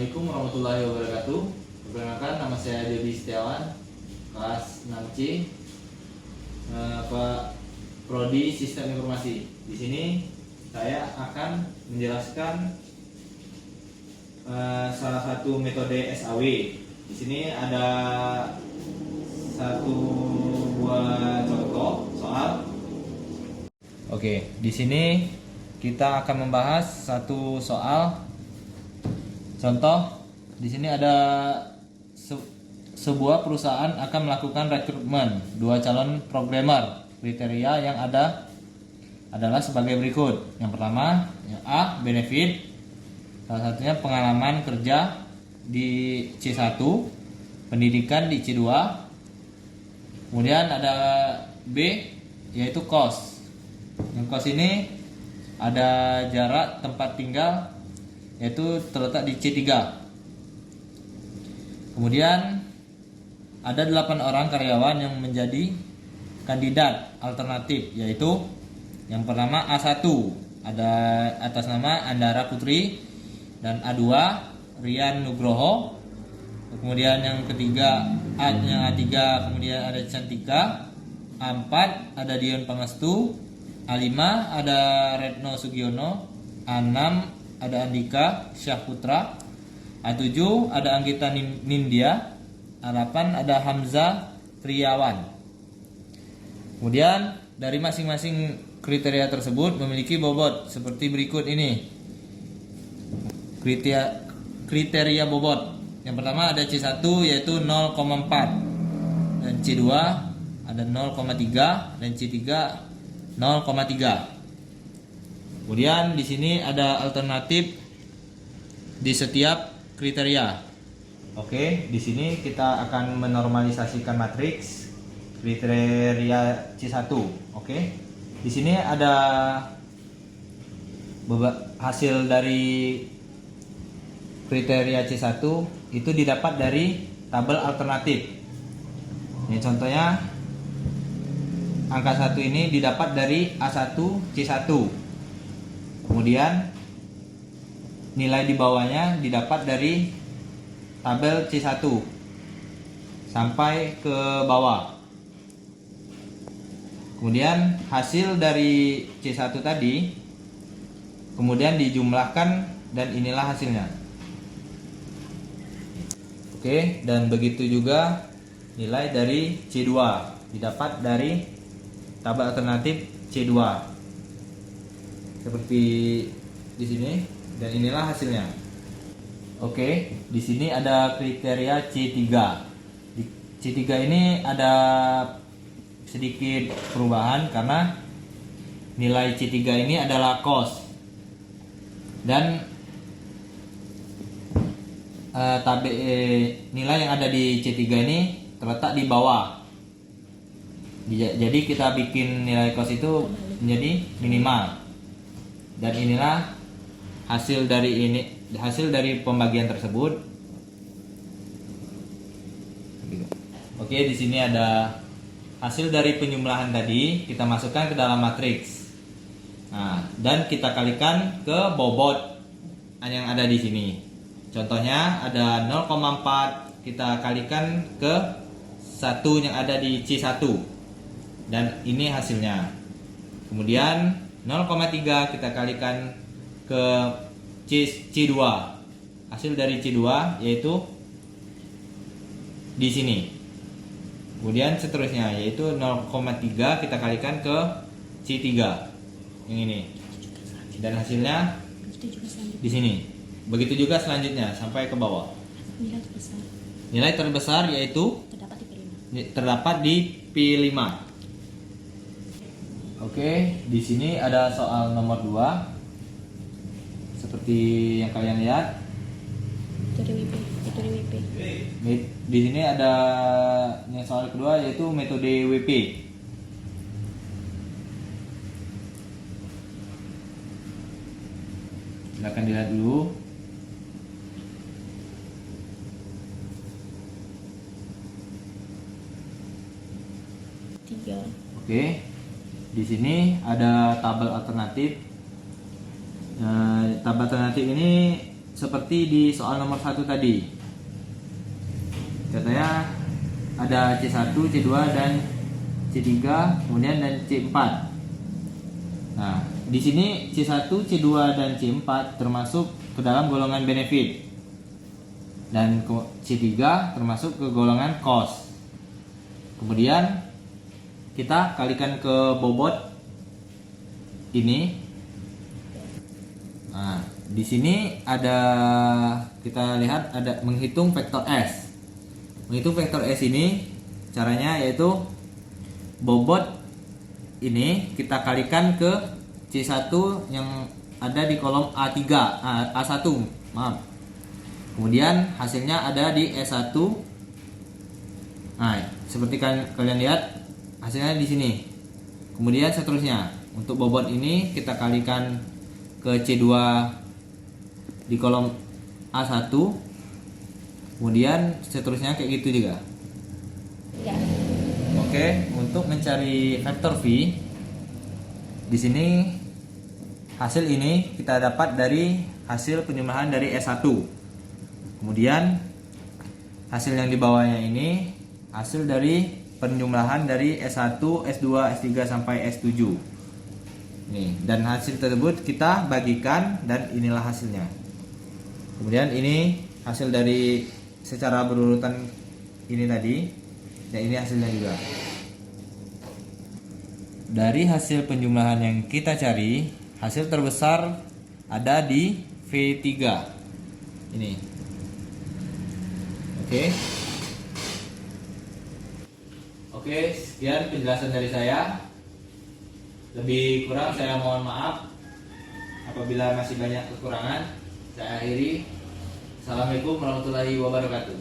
Assalamualaikum warahmatullahi wabarakatuh. Perkenalkan, nama saya Debi Setiawan, kelas 6C, Pak Prodi Sistem Informasi. Di sini saya akan menjelaskan salah satu metode SAW. Di sini ada satu buah contoh soal. Oke, di sini kita akan membahas satu soal. Contoh, di sini ada sebuah perusahaan akan melakukan rekrutmen 2 calon programmer. Kriteria yang ada adalah sebagai berikut. Yang pertama, yang A, benefit. Salah satunya pengalaman kerja di C1, pendidikan di C2. Kemudian ada B, yaitu cost. Yang cost ini ada jarak tempat tinggal, yaitu terletak di C3. Kemudian ada 8 orang karyawan yang menjadi kandidat alternatif, yaitu yang pertama A1 ada atas nama Andara Putri, dan A2 Rian Nugroho. Kemudian yang ketiga yang A3 kemudian ada Cantika. A4 ada Dion Pangestu. A5 ada Retno Sugiono. A6 ada Andika Syahputra. A7 ada Anggita Nindya. A8 ada Hamzah Triawan. Kemudian dari masing-masing kriteria tersebut memiliki bobot seperti berikut ini. Kriteria bobot. Yang pertama ada C1 yaitu 0,4, dan C2 ada 0,3, dan C3 0,3. Kemudian di sini ada alternatif di setiap kriteria. Oke, di sini kita akan menormalisasikan matriks kriteria C1. Oke. Di sini ada hasil dari kriteria C1 itu didapat dari tabel alternatif. Ini contohnya angka 1 ini didapat dari A1 C1. Kemudian nilai di bawahnya didapat dari tabel C1 sampai ke bawah. Kemudian hasil dari C1 tadi kemudian dijumlahkan dan inilah hasilnya. Oke, dan begitu juga nilai dari C2 didapat dari tabel alternatif C2. Seperti di sini, dan inilah hasilnya. Oke, di sini ada kriteria C3. Di C3 ini ada sedikit perubahan karena nilai C3 ini adalah cost, dan nilai yang ada di C3 ini terletak di bawah. Jadi kita bikin nilai cost itu menjadi minimal, dan inilah hasil dari pembagian tersebut. Oke, di sini ada hasil dari penjumlahan tadi, kita masukkan ke dalam matriks. Nah, dan kita kalikan ke bobot yang ada di sini. Contohnya ada 0,4 kita kalikan ke 1 yang ada di C1, dan ini hasilnya. Kemudian 0,3 kita kalikan ke C2. Hasil dari C2 yaitu di sini. Kemudian seterusnya yaitu 0,3 kita kalikan ke C3 yang ini, dan hasilnya di sini. Begitu juga selanjutnya sampai ke bawah. Nilai terbesar yaitu terdapat di P5. Oke, di sini ada soal nomor 2. Seperti yang kalian lihat. Di sini ada yang soal kedua yaitu metode WP. Silakan dilihat dulu. Oke, di sini ada tabel alternatif. Tabel alternatif ini seperti di soal nomor 1 tadi. Contohnya ada C1, C2 dan C3, kemudian dan C4. Nah, di sini C1, C2 dan C4 termasuk ke dalam golongan benefit. Dan C3 termasuk ke golongan cost. Kemudian kita kalikan ke bobot ini. Nah, di sini ada, kita lihat ada menghitung vektor S. Menghitung vektor S ini caranya yaitu bobot ini kita kalikan ke C1 yang ada di kolom A1, maaf. Kemudian hasilnya ada di S1. Nah, seperti kalian lihat hasilnya di sini. Kemudian seterusnya untuk bobot ini kita kalikan ke C2 di kolom A1. Kemudian seterusnya kayak gitu juga. Ya. Oke, untuk mencari vektor V di sini hasil ini kita dapat dari hasil penjumlahan dari S1. Kemudian hasil yang di bawahnya ini hasil dari penjumlahan dari S1, S2, S3 sampai S7. Nih, dan hasil tersebut kita bagikan dan inilah hasilnya. Kemudian ini hasil dari secara berurutan ini tadi, dan ini hasilnya juga. Dari hasil penjumlahan yang kita cari, hasil terbesar ada di V3. Ini. Oke, sekian penjelasan dari saya. Lebih kurang saya mohon maaf. Apabila masih banyak kekurangan, saya akhiri. Assalamualaikum warahmatullahi wabarakatuh.